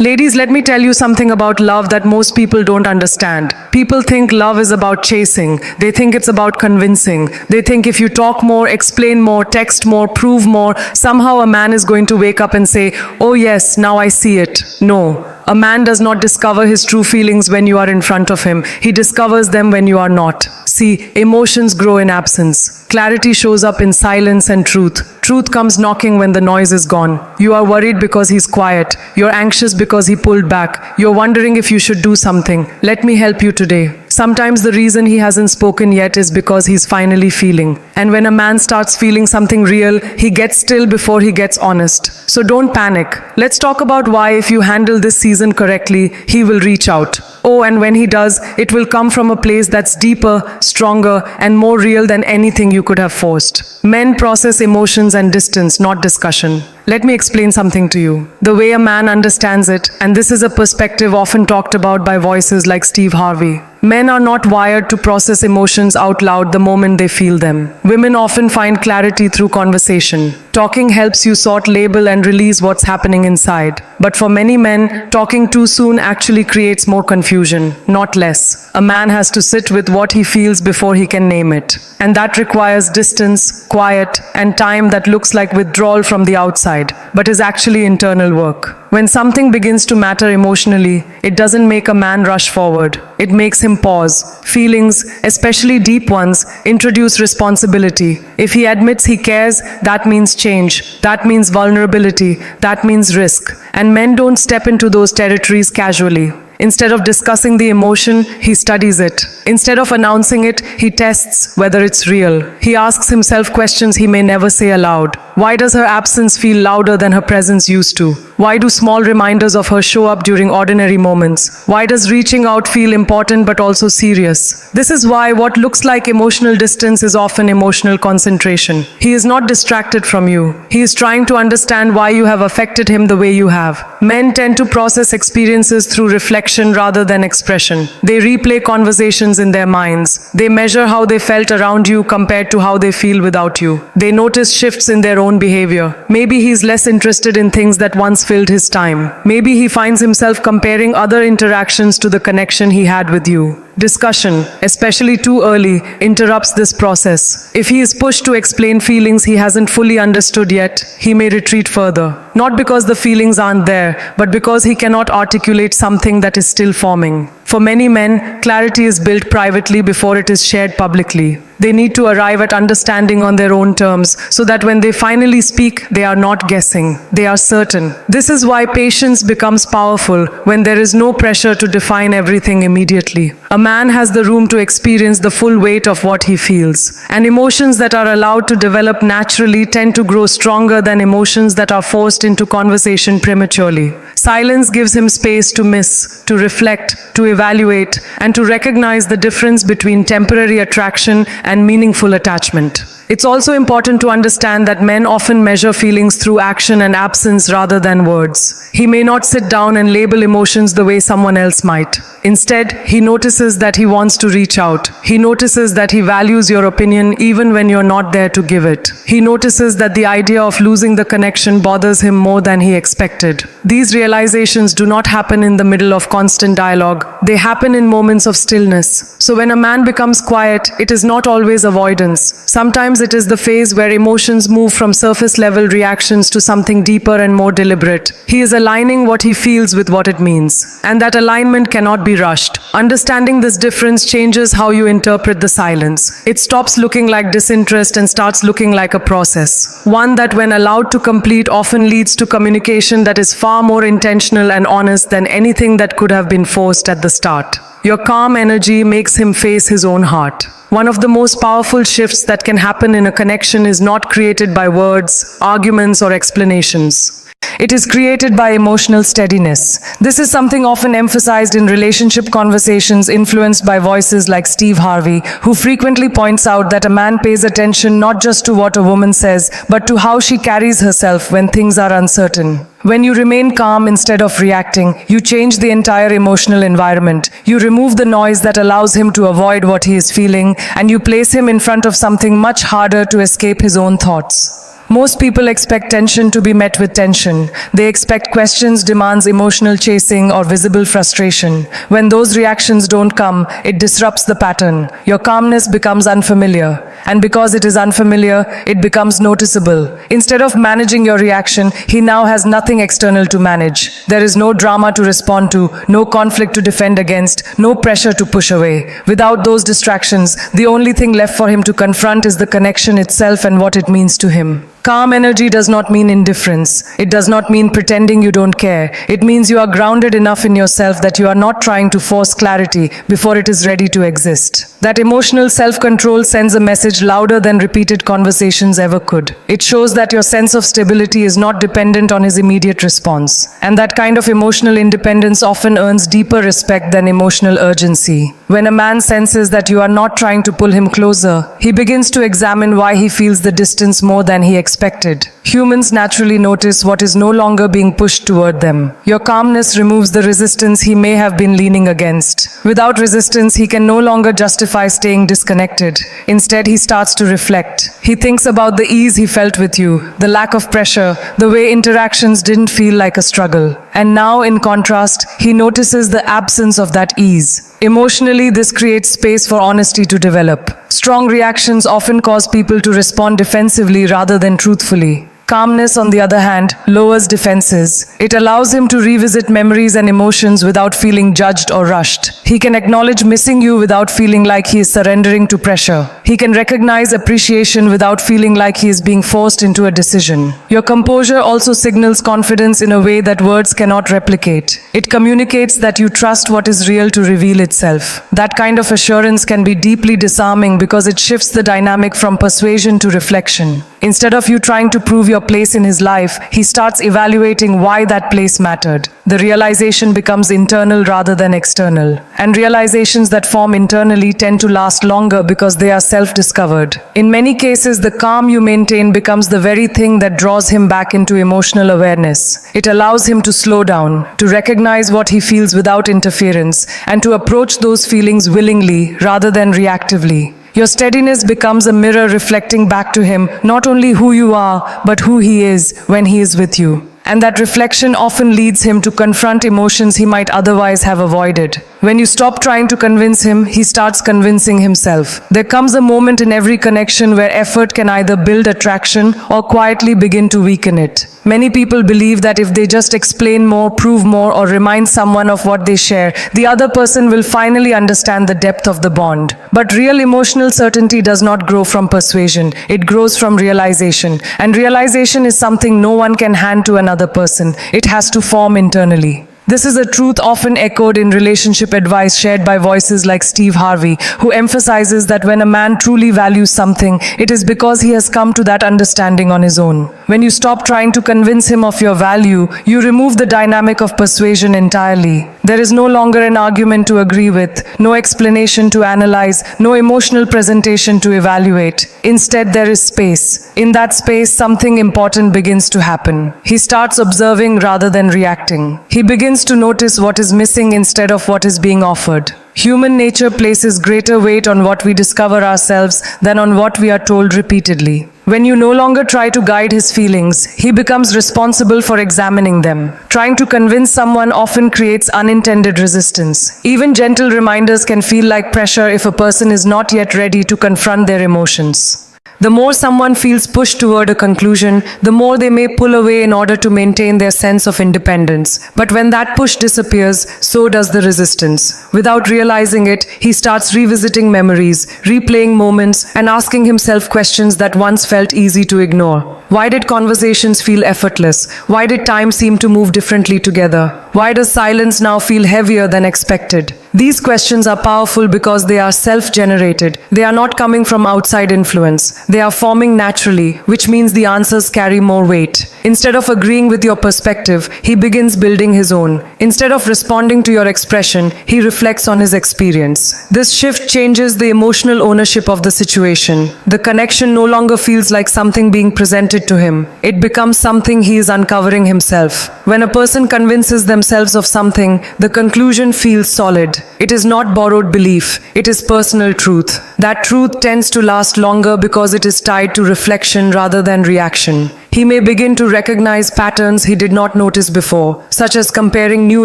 Ladies, let me tell you something about love that most people don't understand. People think love is about chasing. They think it's about convincing. They think if you talk more, explain more, text more, prove more, somehow a man is going to wake up and say, "Oh yes, now I see it." No. A man does not discover his true feelings when you are in front of him. He discovers them when you are not. See, emotions grow in absence. Clarity shows up in silence and truth. Truth comes knocking when the noise is gone. You are worried because he's quiet. You're anxious because he pulled back. You're wondering if you should do something. Let me help you today. Sometimes the reason he hasn't spoken yet is because he's finally feeling. And when a man starts feeling something real, he gets still before he gets honest. So don't panic. Let's talk about why, if you handle this season correctly, he will reach out. Oh, and when he does, it will come from a place that's deeper, stronger, and more real than anything you could have forced. Men process emotions and distance, not discussion. Let me explain something to you. The way a man understands it, and this is a perspective often talked about by voices like Steve Harvey. Men are not wired to process emotions out loud the moment they feel them. Women often find clarity through conversation. Talking helps you sort, label, and release what's happening inside. But for many men, talking too soon actually creates more confusion, not less. A man has to sit with what he feels before he can name it. And that requires distance, quiet, and time that looks like withdrawal from the outside, but is actually internal work. When something begins to matter emotionally, it doesn't make a man rush forward. It makes him pause. Feelings, especially deep ones, introduce responsibility. If he admits he cares, that means change. That means vulnerability. That means risk. And men don't step into those territories casually. Instead of discussing the emotion, he studies it. Instead of announcing it, he tests whether it's real. He asks himself questions he may never say aloud. Why does her absence feel louder than her presence used to? Why do small reminders of her show up during ordinary moments? Why does reaching out feel important but also serious? This is why what looks like emotional distance is often emotional concentration. He is not distracted from you. He is trying to understand why you have affected him the way you have. Men tend to process experiences through reflection rather than expression. They replay conversations in their minds. They measure how they felt around you compared to how they feel without you. They notice shifts in their own behavior. Maybe he's less interested in things that once filled his time. Maybe he finds himself comparing other interactions to the connection he had with you. Discussion, especially too early, interrupts this process. If he is pushed to explain feelings he hasn't fully understood yet, he may retreat further. Not because the feelings aren't there, but because he cannot articulate something that is still forming. For many men, clarity is built privately before it is shared publicly. They need to arrive at understanding on their own terms, so that when they finally speak, they are not guessing. They are certain. This is why patience becomes powerful when there is no pressure to define everything immediately. A man has the room to experience the full weight of what he feels. And emotions that are allowed to develop naturally tend to grow stronger than emotions that are forced into conversation prematurely. Silence gives him space to miss, to reflect, to evaluate, and to recognize the difference between temporary attraction and meaningful attachment. It's also important to understand that men often measure feelings through action and absence rather than words. He may not sit down and label emotions the way someone else might. Instead, he notices that he wants to reach out. He notices that he values your opinion even when you're not there to give it. He notices that the idea of losing the connection bothers him more than he expected. These realizations do not happen in the middle of constant dialogue. They happen in moments of stillness. So when a man becomes quiet, it is not always avoidance. Sometimes it is the phase where emotions move from surface-level reactions to something deeper and more deliberate. He is aligning what he feels with what it means. And that alignment cannot be rushed. Understanding this difference changes how you interpret the silence. It stops looking like disinterest and starts looking like a process. One that, when allowed to complete, often leads to communication that is far more intentional and honest than anything that could have been forced at the start. Your calm energy makes him face his own heart. One of the most powerful shifts that can happen in a connection is not created by words, arguments, or explanations. It is created by emotional steadiness. This is something often emphasized in relationship conversations influenced by voices like Steve Harvey, who frequently points out that a man pays attention not just to what a woman says, but to how she carries herself when things are uncertain. When you remain calm instead of reacting, you change the entire emotional environment. You remove the noise that allows him to avoid what he is feeling, and you place him in front of something much harder to escape: his own thoughts. Most people expect tension to be met with tension. They expect questions, demands, emotional chasing, or visible frustration. When those reactions don't come, it disrupts the pattern. Your calmness becomes unfamiliar. And because it is unfamiliar, it becomes noticeable. Instead of managing your reaction, he now has nothing external to manage. There is no drama to respond to, no conflict to defend against, no pressure to push away. Without those distractions, the only thing left for him to confront is the connection itself and what it means to him. Calm energy does not mean indifference. It does not mean pretending you don't care. It means you are grounded enough in yourself that you are not trying to force clarity before it is ready to exist. That emotional self-control sends a message louder than repeated conversations ever could. It shows that your sense of stability is not dependent on his immediate response. And that kind of emotional independence often earns deeper respect than emotional urgency. When a man senses that you are not trying to pull him closer, he begins to examine why he feels the distance more than he expected. Humans naturally notice what is no longer being pushed toward them. Your calmness removes the resistance he may have been leaning against. Without resistance, he can no longer justify staying disconnected. Instead, he starts to reflect. He thinks about the ease he felt with you, the lack of pressure, the way interactions didn't feel like a struggle. And now, in contrast, he notices the absence of that ease. Emotionally, this creates space for honesty to develop. Strong reactions often cause people to respond defensively rather than truthfully. Calmness, on the other hand, lowers defenses. It allows him to revisit memories and emotions without feeling judged or rushed. He can acknowledge missing you without feeling like he is surrendering to pressure. He can recognize appreciation without feeling like he is being forced into a decision. Your composure also signals confidence in a way that words cannot replicate. It communicates that you trust what is real to reveal itself. That kind of assurance can be deeply disarming because it shifts the dynamic from persuasion to reflection. Instead of you trying to prove your place in his life, he starts evaluating why that place mattered. The realization becomes internal rather than external. And realizations that form internally tend to last longer because they are self-discovered. In many cases, the calm you maintain becomes the very thing that draws him back into emotional awareness. It allows him to slow down, to recognize what he feels without interference, and to approach those feelings willingly rather than reactively. Your steadiness becomes a mirror reflecting back to him not only who you are, but who he is when he is with you. And that reflection often leads him to confront emotions he might otherwise have avoided. When you stop trying to convince him, he starts convincing himself. There comes a moment in every connection where effort can either build attraction or quietly begin to weaken it. Many people believe that if they just explain more, prove more, or remind someone of what they share, the other person will finally understand the depth of the bond. But real emotional certainty does not grow from persuasion. It grows from realization. And realization is something no one can hand to another person. It has to form internally. This is a truth often echoed in relationship advice shared by voices like Steve Harvey, who emphasizes that when a man truly values something, it is because he has come to that understanding on his own. When you stop trying to convince him of your value, you remove the dynamic of persuasion entirely. There is no longer an argument to agree with, no explanation to analyze, no emotional presentation to evaluate. Instead, there is space. In that space, something important begins to happen. He starts observing rather than reacting. He begins to notice what is missing instead of what is being offered. Human nature places greater weight on what we discover ourselves than on what we are told repeatedly. When you no longer try to guide his feelings, he becomes responsible for examining them. Trying to convince someone often creates unintended resistance. Even gentle reminders can feel like pressure if a person is not yet ready to confront their emotions. The more someone feels pushed toward a conclusion, the more they may pull away in order to maintain their sense of independence. But when that push disappears, so does the resistance. Without realizing it, he starts revisiting memories, replaying moments, and asking himself questions that once felt easy to ignore. Why did conversations feel effortless? Why did time seem to move differently together? Why does silence now feel heavier than expected? These questions are powerful because they are self-generated. They are not coming from outside influence. They are forming naturally, which means the answers carry more weight. Instead of agreeing with your perspective, he begins building his own. Instead of responding to your expression, he reflects on his experience. This shift changes the emotional ownership of the situation. The connection no longer feels like something being presented to him. It becomes something he is uncovering himself. When a person convinces themselves themselves of something, the conclusion feels solid. It is not borrowed belief, it is personal truth. That truth tends to last longer because it is tied to reflection rather than reaction. He may begin to recognize patterns he did not notice before, such as comparing new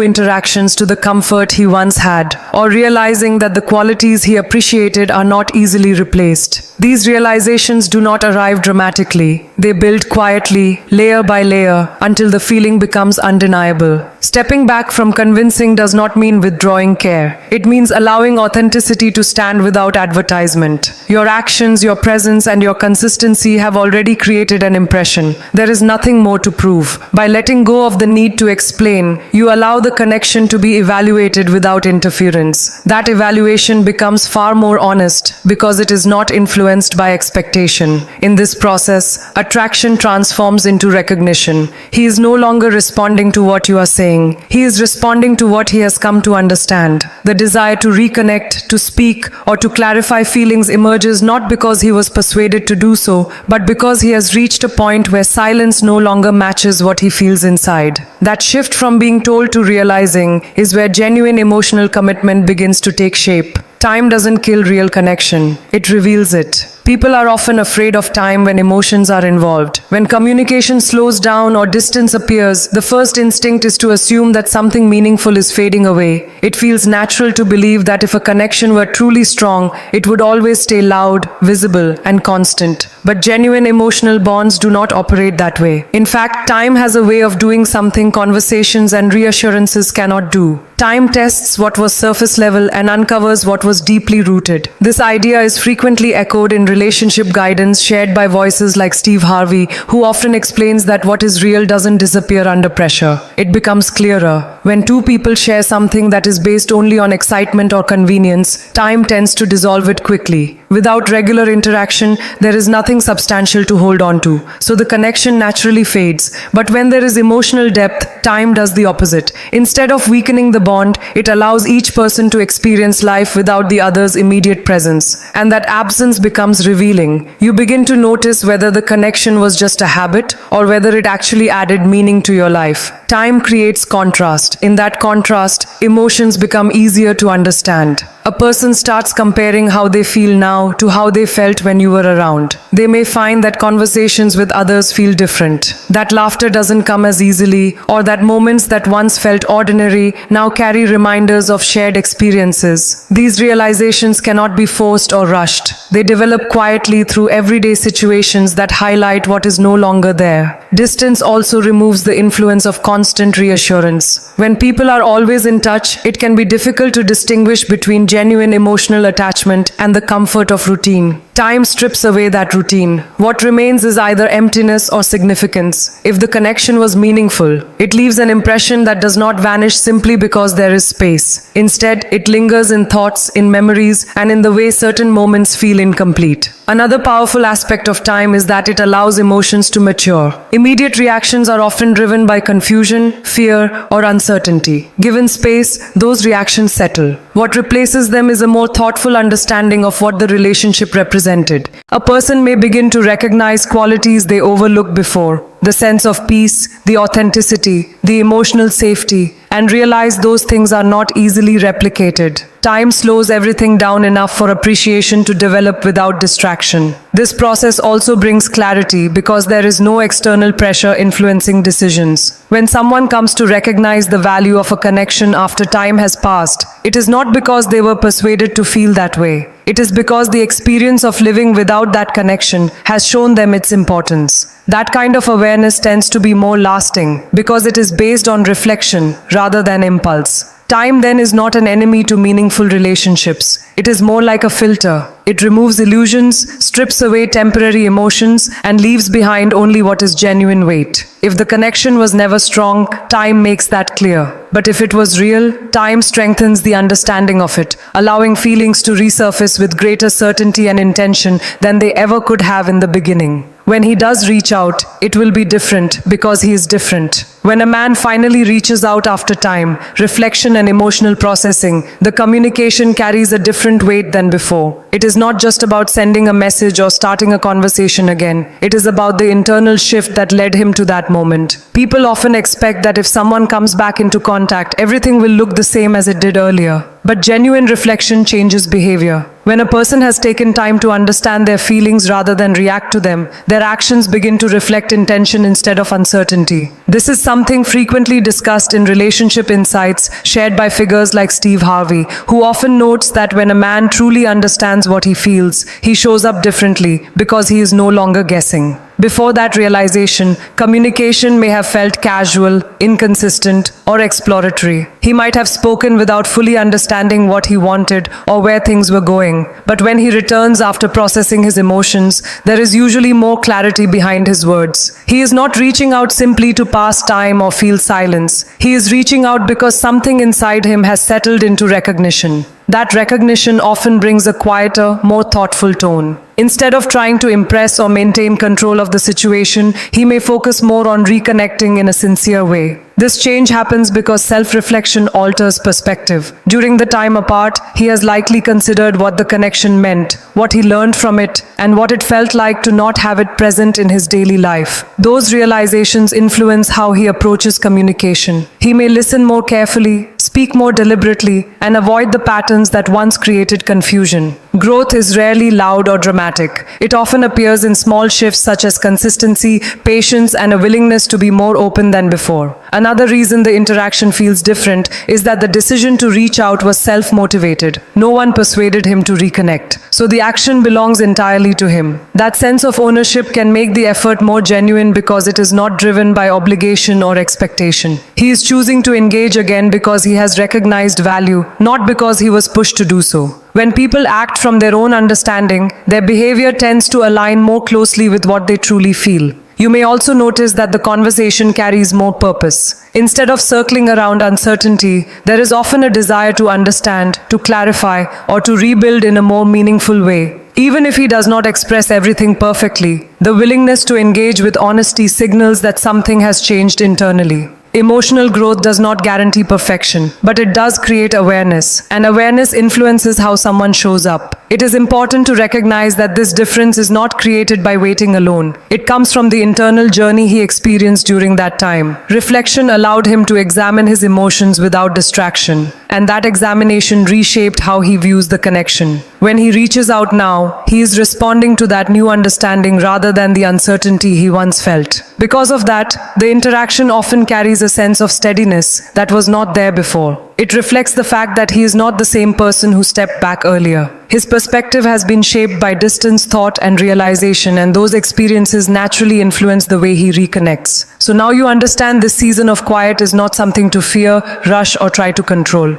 interactions to the comfort he once had, or realizing that the qualities he appreciated are not easily replaced. These realizations do not arrive dramatically. They build quietly, layer by layer, until the feeling becomes undeniable. Stepping back from convincing does not mean withdrawing care. It means allowing authenticity to stand without advertisement. Your actions, your presence, and your consistency have already created an impression. There is nothing more to prove. By letting go of the need to explain, you allow the connection to be evaluated without interference. That evaluation becomes far more honest because it is not influenced by expectation. In this process, attraction transforms into recognition. He is no longer responding to what you are saying. He is responding to what he has come to understand. The desire to reconnect, to speak, or to clarify feelings emerges not because he was persuaded to do so, but because he has reached a point where silence no longer matches what he feels inside. That shift from being told to realizing is where genuine emotional commitment begins to take shape. Time doesn't kill real connection, it reveals it. People are often afraid of time when emotions are involved. When communication slows down or distance appears, the first instinct is to assume that something meaningful is fading away. It feels natural to believe that if a connection were truly strong, it would always stay loud, visible, and constant. But genuine emotional bonds do not operate that way. In fact, time has a way of doing something conversations and reassurances cannot do. Time tests what was surface level and uncovers what was deeply rooted. This idea is frequently echoed in relationship guidance shared by voices like Steve Harvey, who often explains that what is real doesn't disappear under pressure. It becomes clearer. When two people share something that is based only on excitement or convenience, time tends to dissolve it quickly. Without regular interaction, there is nothing substantial to hold on to, so the connection naturally fades. But when there is emotional depth, time does the opposite. Instead of weakening the bond, it allows each person to experience life without the other's immediate presence. And that absence becomes revealing. You begin to notice whether the connection was just a habit or whether it actually added meaning to your life. Time creates contrast. In that contrast, emotions become easier to understand. A person starts comparing how they feel now to how they felt when you were around. They may find that conversations with others feel different, that laughter doesn't come as easily, or that moments that once felt ordinary now carry reminders of shared experiences. These realizations cannot be forced or rushed. They develop quietly through everyday situations that highlight what is no longer there. Distance also removes the influence of constant reassurance. When people are always in touch, it can be difficult to distinguish between genuine emotional attachment and the comfort of routine. Time strips away that routine. What remains is either emptiness or significance. If the connection was meaningful, it leaves an impression that does not vanish simply because there is space. Instead, it lingers in thoughts, in memories, and in the way certain moments feel incomplete. Another powerful aspect of time is that it allows emotions to mature. Immediate reactions are often driven by confusion, fear, or uncertainty. Given space, those reactions settle. What replaces them is a more thoughtful understanding of what the relationship represents. A person may begin to recognize qualities they overlooked before, the sense of peace, the authenticity, the emotional safety, and realize those things are not easily replicated. Time slows everything down enough for appreciation to develop without distraction. This process also brings clarity because there is no external pressure influencing decisions. When someone comes to recognize the value of a connection after time has passed, it is not because they were persuaded to feel that way. It is because the experience of living without that connection has shown them its importance. That kind of awareness tends to be more lasting because it is based on reflection rather than impulse. Time then is not an enemy to meaningful relationships. It is more like a filter. It removes illusions, strips away temporary emotions, and leaves behind only what is genuine weight. If the connection was never strong, time makes that clear. But if it was real, time strengthens the understanding of it, allowing feelings to resurface with greater certainty and intention than they ever could have in the beginning. When he does reach out, it will be different because he is different. When a man finally reaches out after time, reflection and emotional processing, the communication carries a different weight than before. It is not just about sending a message or starting a conversation again. It is about the internal shift that led him to that moment. People often expect that if someone comes back into contact, everything will look the same as it did earlier. But genuine reflection changes behavior. When a person has taken time to understand their feelings rather than react to them, their actions begin to reflect intention instead of uncertainty. This is something frequently discussed in relationship insights shared by figures like Steve Harvey, who often notes that when a man truly understands what he feels, he shows up differently because he is no longer guessing. Before that realization, communication may have felt casual, inconsistent, or exploratory. He might have spoken without fully understanding what he wanted or where things were going. But when he returns after processing his emotions, there is usually more clarity behind his words. He is not reaching out simply to pass time or feel silence. He is reaching out because something inside him has settled into recognition. That recognition often brings a quieter, more thoughtful tone. Instead of trying to impress or maintain control of the situation, he may focus more on reconnecting in a sincere way. This change happens because self-reflection alters perspective. During the time apart, he has likely considered what the connection meant, what he learned from it, and what it felt like to not have it present in his daily life. Those realizations influence how he approaches communication. He may listen more carefully, speak more deliberately, and avoid the patterns that once created confusion. Growth is rarely loud or dramatic. It often appears in small shifts such as consistency, patience, and a willingness to be more open than before. Another reason the interaction feels different is that the decision to reach out was self-motivated. No one persuaded him to reconnect. So the action belongs entirely to him. That sense of ownership can make the effort more genuine because it is not driven by obligation or expectation. He is choosing to engage again because he has recognized value, not because he was pushed to do so. When people act from their own understanding, their behavior tends to align more closely with what they truly feel. You may also notice that the conversation carries more purpose. Instead of circling around uncertainty, there is often a desire to understand, to clarify, or to rebuild in a more meaningful way. Even if he does not express everything perfectly, the willingness to engage with honesty signals that something has changed internally. Emotional growth does not guarantee perfection, but it does create awareness, and awareness influences how someone shows up. It is important to recognize that this difference is not created by waiting alone. It comes from the internal journey he experienced during that time. Reflection allowed him to examine his emotions without distraction, and that examination reshaped how he views the connection. When he reaches out now, he is responding to that new understanding rather than the uncertainty he once felt. Because of that, the interaction often carries a sense of steadiness that was not there before. It reflects the fact that he is not the same person who stepped back earlier. His perspective has been shaped by distance, thought, and realization, and those experiences naturally influence the way he reconnects. So now you understand this season of quiet is not something to fear, rush, or try to control.